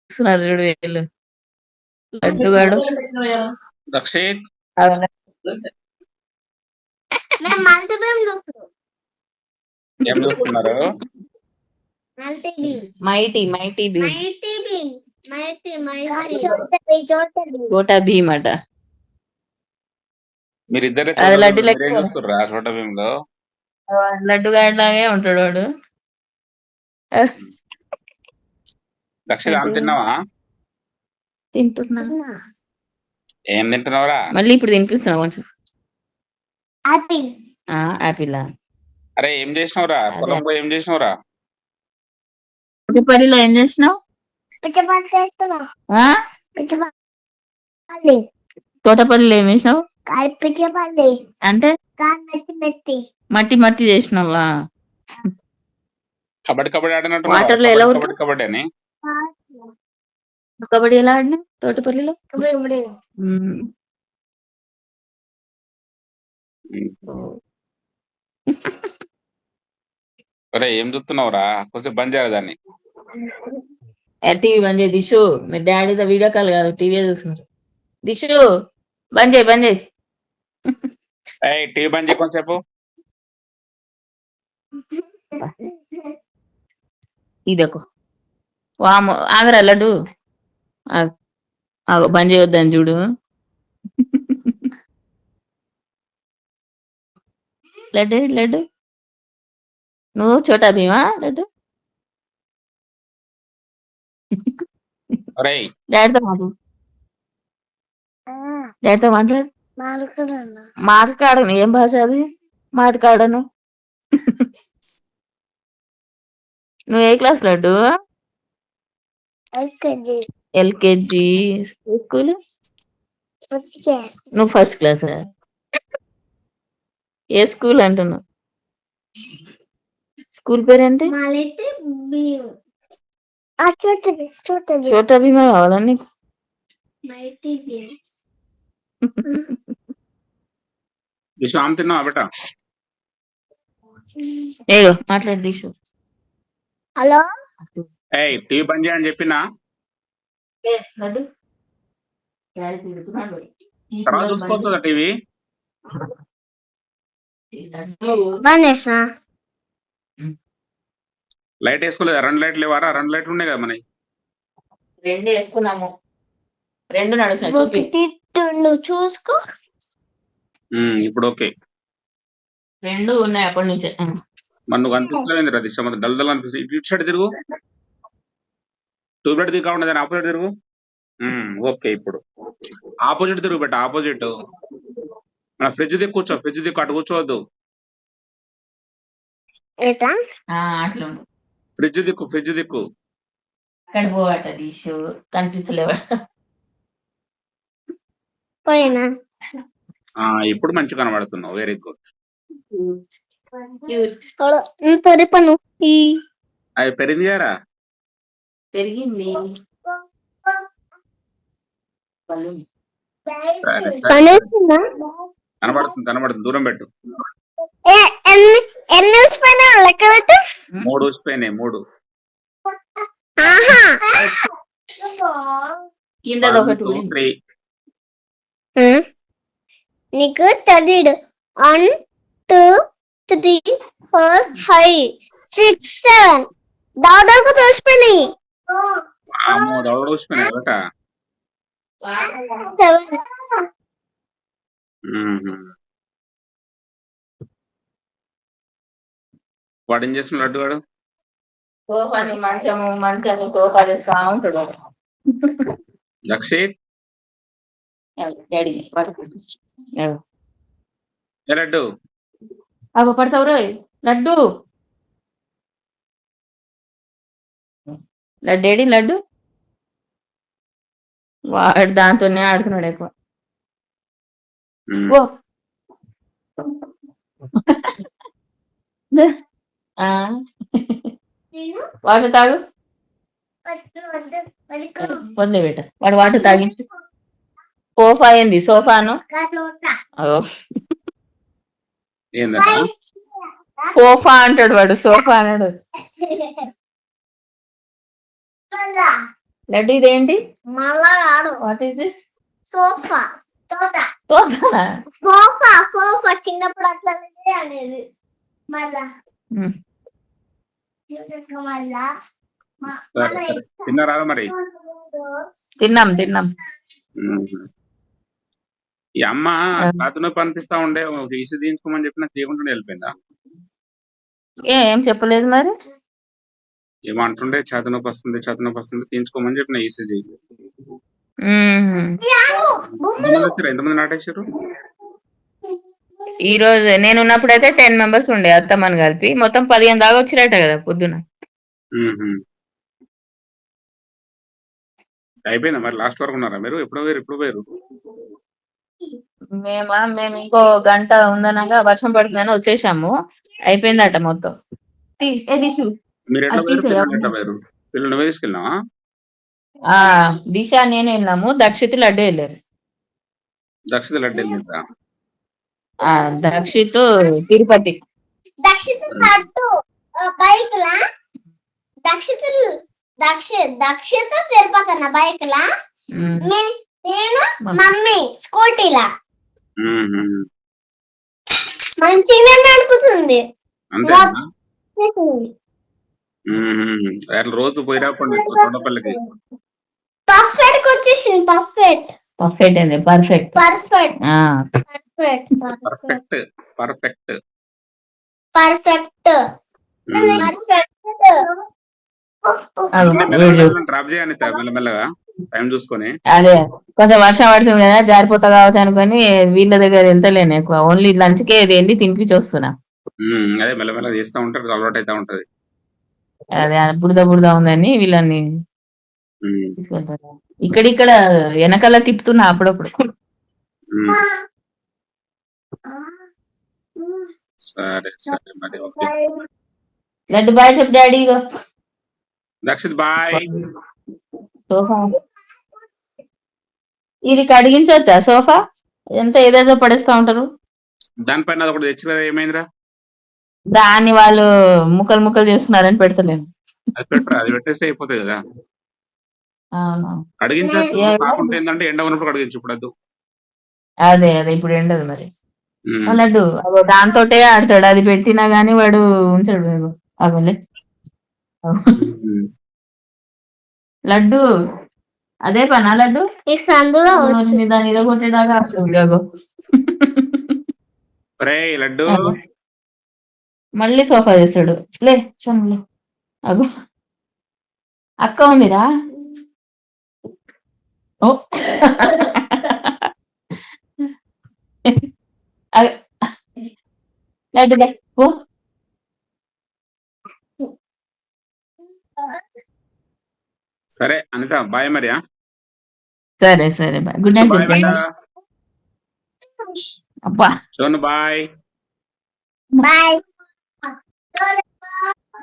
చూస్తున్నారు చూడు వీళ్ళు లడ్డుగాడు రక్షిత్ అవునా? ఏం చూస్తున్నారు? మైటీ గోటా భీమ్ అట. మీరిద్దరే అది చోట లడ్డు మీరేం లెక్క చూస్తుర్రా చోట భీమ్లో? లడ్డుగాడి లాగే ఉంటాడు వాడు. రక్షిత్ ఆమె తిన్నావా? తింటున్నా. ఏం తింటున్నావురా? మళ్ళీ ఇప్పుడు తినిపిస్తున్నా కొంచెం. ఆపిల్ అరే ఏం చేసినావురా? పొలం పోయి ఏం చేసినావురా? పుట్టపల్లిలో ఏం చేసినావు? తోటపల్లిలో ఏం చేసినావు అంటే మట్టి చేసినావా? కబడ్డీ ఆడినట్టు వాటర్ లో ఎలా కబడ్డీ అని. కబడ్డీ ఎలా ఆడినా తోటపల్లిలో? అరే ఏం చూస్తున్నావురా? కొంచెం బంద్ చేయాలి దాన్ని. టీవీ బంద్ చేయి దిశు. మీ డాడీతో వీడియో కాల్ కాదు టీవీ చూస్తున్నారు. దిశు బంద్ చేయి. టీవీ బంద్ చేయి కొంచెంసేపు. ఇదొక వాము ఆగరా లడ్డు బంద్ చేయొద్దని చూడు. లడ్డు నువ్వు చోటా భీమా లడ్డు? డాడీతో మాట్లాడు. మాట్లాడను. ఏం భాష అది? మాట్లాడను. నువ్వు ఏ క్లాస్ లడ్డు? ఎల్కేజీ. స్కూల్ నువ్వు ఫస్ట్ క్లాస్. ఏ స్కూల్ అంటున్నావు? స్కూల్ పేరేంటి? చోటా భీమా కావాలా నీకు? తిన్నావా బేటా? ఏగో మాట్లాడు దిశు. హలో టీవీ బంద్ చేయని చెప్పినా. లడ్డు తర్వాత చూసుకోవచ్చుదా టీవీ? లైట్ వేసుకోలేదా? 2 లైట్లు లేవారా? 2 లైట్లు ఉన్నాయి కదా మనకి. 2 వేసుకున్నాము. 2 నడుస్తున్నాయి చూసుకో. ఇప్పుడు ఓకే. 2 ఉన్నాయి అప్పటి నుంచే. మరి నువ్వు కనిపిస్తలేదు దిశ. మరి డల్ అనిపిస్తుంది. ఇటు సైడ్ తిరుగు. ట్యూబ్లైట్ దిగా ఉండదు అని ఆపోజిట్ తిరుగు. ఓకే. ఇప్పుడు ఆపోజిట్ తిరుగు బెట్ట. ఆపోజిట్ మన ఫ్రిడ్జ్ దిక్కు కూర్చో. ఫ్రిడ్జ్ దిక్కు అటు కూర్చోవద్దు. ఫ్రిడ్జ్ దిక్కు అక్కడ పోవట తీసు కనిపిస్తలేవా? ఇప్పుడు మంచి కనబడుతున్నావు. Very good. అది పెరిగింది కదా? పెరిగింది. కనబడుతుంది. దూరం పెట్టు. 3 ఊసిపోయినాయి. 3 నీకు తెలియదు. 1 2 3 4 5 6 7 దౌడకు చూసిపోయినాయి. వాడు ఏం చేస్తున్నాడు? లడ్డు వాడు సోఫాని మంచం సోఫా చేస్తా ఉంటాడు. లక్షిత్ డాడీ లడ్డు అగో పడతావు రోయ్. లడ్డు లడ్డేడి లడ్డు వాడు దాంతోనే ఆడుతున్నాడు ఎక్కువ. వాటర్ తాగు. వదిలే బేట. వాడు వాటర్ తాగి సోఫా ఏంది? సోఫాను సోఫా అంటాడు వాడు. సోఫా అన్నాడు. లడ్డు ఇదేంటి? మళ్ళా ఆడు వాట్ ఈస్ దిస్? సోఫా తోట తోతనా? సోఫా చిన్నప్పుడు అట్లా అనేది మళ్ళా మళ్ళా సరే సరే తిన్నారా మరి? తిన్నాం. ఈ అమ్మ రాత్రి అనిపిస్తా ఉండే ఈసీ తీయించుకోమని చెప్పినా చేయకుండా వెళ్ళిపోయిందా? ఏం చెప్పలేదు మరి. ఏమో అంటుండే చేత నొప్పి వస్తుంది తీయించుకోమని చెప్పిన ఈసీజీ. ఎంతమంది నాటేశారు? ఈ రోజు నేను ఉన్నప్పుడైతే 10 మెంబర్స్ ఉండే అత్తమ్మని కలిపి, మొత్తం 15 దాకా వచ్చిరట కదా పొద్దున. అయిపోయిందా మరి? లాస్ట్ వరకు ఉన్నారా మీరు? ఎప్పుడు పోయారు? మేము ఇంకో గంట ఉందనగా వర్షం పడుతుందని వచ్చేసాము. అయిపోయిందట మొత్తం. మీరు ఎట్లా పోయారు? పిల్లలు నువ్వే తీసుకెళ్ళినావా? దిశ నేను వెళ్ళాము, దక్షిత్ లడ్డు వెళ్ళారు. దక్షిత్ లడ్డు వెళ్ళిందా? దక్షిత్ తిరుపతి. దక్షిత్ లడ్డు బైక్ లా దక్షిత్ తిరుపతి అన్న బైక్ లా, నేను మమ్మీ స్కూటీలా. మంచిగా నడుపుతుంది. రోజు పోయిరా తొండపల్లికి. పర్ఫెక్ట్ వచ్చేసింది. పర్ఫెక్ట్ అండి. పర్ఫెక్ట్. డ్రాప్ చేయాలి మెల్లమెల్లగా టైం చూసుకొని. అదే కొంచెం వర్షం పడుతుంది కదా, జారిపోతా కావచ్చు అనుకుని వీళ్ళ దగ్గర వెళ్తలేను ఎక్కువ. ఓన్లీ లంచ్ కే వెళ్ళి తినిపించి వస్తున్నా. అదే మెల్లమెల్ల చేస్తా ఉంటారు, అలవాటు అవుతా ఉంటది. అదే బురద ఉందని వీళ్ళని తీసుకెళ్తారు. ఇక్కడ వెనకాల తిప్పుతున్నా అప్పుడప్పుడు. సరే సరే మరి. ఓకే లడ్డు బాయ్ చెప్పు డాడీ. దక్షిత్ బాయ్. సోఫా ఇది కడిగించవచ్చా? సోఫా ఎంత ఏదేదో పడేస్తా ఉంటారు. దానిపైన ఒకటి తెచ్చి ఏమైందిరా? దాన్ని వాళ్ళు ముక్కలు చేస్తున్నారని పెడతలేను. అది పెట్టేస్తే అయిపోతాయి కదా. కడిగించచ్చు కాకుంటే ఏంటంటే ఎండ ఉన్నప్పుడు కడిగించు. ఇప్పుడు అదే ఇప్పుడు ఎండదు మరి. లడ్డు దాంతోటే ఆడతాడు, అది పెట్టినా గానీ వాడు ఉంచాడు. అవలే లడ్డు అదే పనా లడ్డు? దాన్ని ఇరగొట్టేదాకా ఆడతాడు. లడ్డు మళ్ళీ సోఫా చేస్తాడు. లే చూడండి అగో అక్క ఉందిరా. ఓ లడ్డు ఓ సరే అనిత బాయ్ మరి. సరే బాయ్. గుడ్ నైట్ చెప్పండి. అబ్బా సోను బాయ్.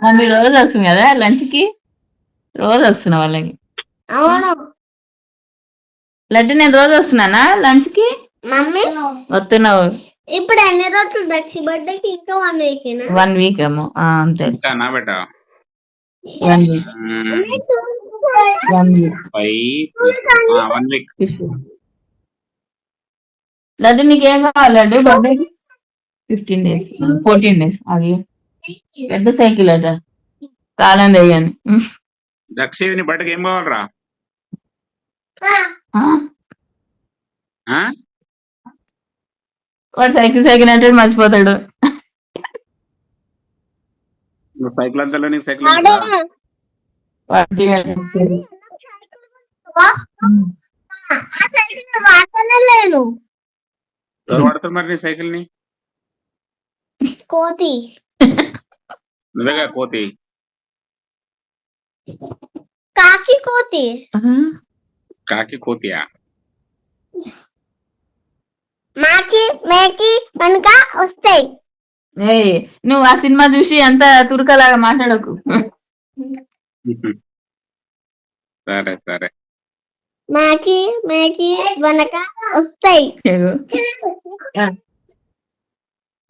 మమ్మీ రోజు వస్తుంది కదా లంచ్ కి, రోజు వస్తున్నా వాళ్ళకి. లడ్డు నేను రోజు వస్తున్నానా లంచ్ కి? వస్తున్నావు. ఇప్పుడు ఎన్ని రోజులు దక్షి బర్త్డేకి? ఇంకా 1 వీక్. 1 వీక్ ఏమో అంతే. నా బెట 1 వీక్. 1 వీక్. లడ్డు నీకేం కావాలి లడ్డు బర్త్డేకి? 15 days 14 days. అది పెద్ద సైకిల్ అట, కాలం తెయ్యని. దక్షిణ్ నీ బయటకు ఏం కావాలరా? వాడు సైకిల్ అంటే మర్చిపోతాడు. నువ్వు సైకిల్ అంతా నీకు సైకిల్ ఎవరు వాడతారు మరి నీ సైకిల్ ని? కోతి. నువ్వేగా కోతి. కాకి కోతియా? మేకి కనుక వస్తాయి. నువ్వు ఆ సినిమా చూసి అంత తురకలాగా మాట్లాడకు. సరే సరే. మేకి వెనక వస్తాయి.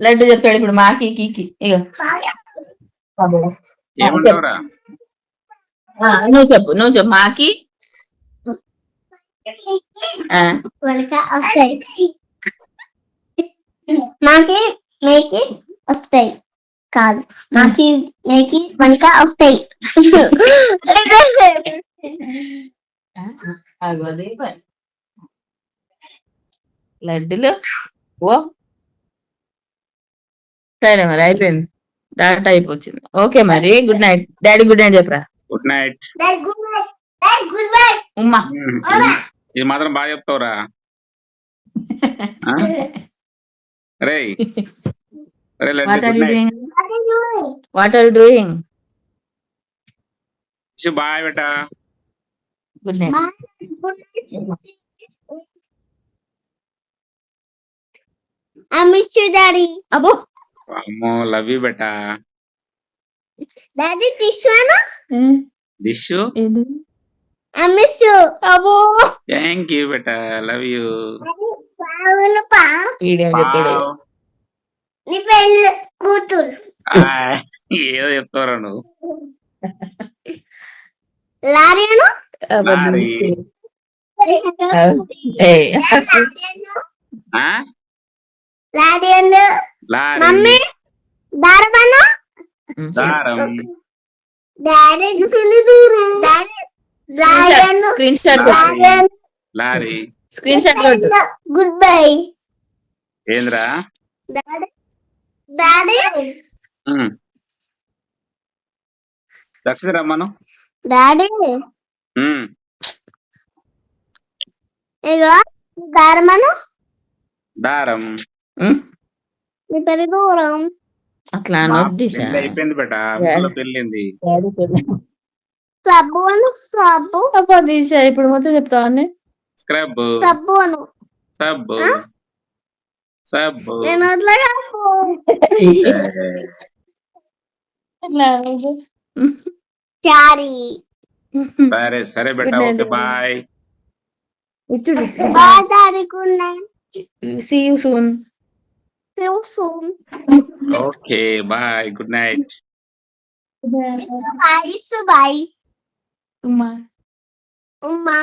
లడ్డు చెప్పాడు ఇప్పుడు మాకి కీకి. ఇక ఏమంటావురా? నువ్వు చెప్పు మాకి మనకి వస్తాయి మాకి మేకి వస్తాయి కాదు మాకి మేకి మనక వస్తాయి అదే పని లడ్డులు ఓ సరే మరి అయిపోయింది డాటా అయిపోయింది ఓకే మరి good night daddy good night చెప్పరా గుడ్ నైట్. గుడ్ బై ఉమ్మా ఇది మాత్రం బాగా చెప్తావురా. రేయ్ రే Laddu what are good you night. Doing what are you doing bye బేటా. Good night I miss you, Daddy. అబ్బో అమ్మో లవ్ యూ బేటా. Daddy, this one? డిష్ ఏది I miss you. అబ్బో థ్యాంక్ యూ బేటా లవ్ యూ. Paulupa. వీడియో చెప్తాడు నీ పెళ్ళి కూతురు ఏదో చెప్తావురా నువ్వు. లారీను లారీ. ఆ? లారీను లారీ మమ్మీ దారమను దారం డాడీ దూరం డాడీ లారీను screenshot lorry screenshot కొట్టు గుడ్ బై ఏంద్రా. డాడీ డాడీ దక్షిణ రమ్మను. డాడీ ఉమ్. ఇగో దారమను దారం నీ పెళ్ళి దూరం అట్లా మా అనొద్దు పెళ్ళి అయిపోయింది బేటా. పిల్ల పెళ్ళింది. సబ్బు అను సబ్బు అబ్బా దిశ ఇప్పుడు మొత్తం చెప్తావా అన్నీ స్క్రబ్ సబ్బు అను సబ్బు సబ్బు. నేను వదలగా చారీ సరే సరే బేటా Good night. Okay bye. ఇచ్చుడు bye daddy good night see you soon see you soon okay bye good night. Bye ఉమ్మా ఉమ్మా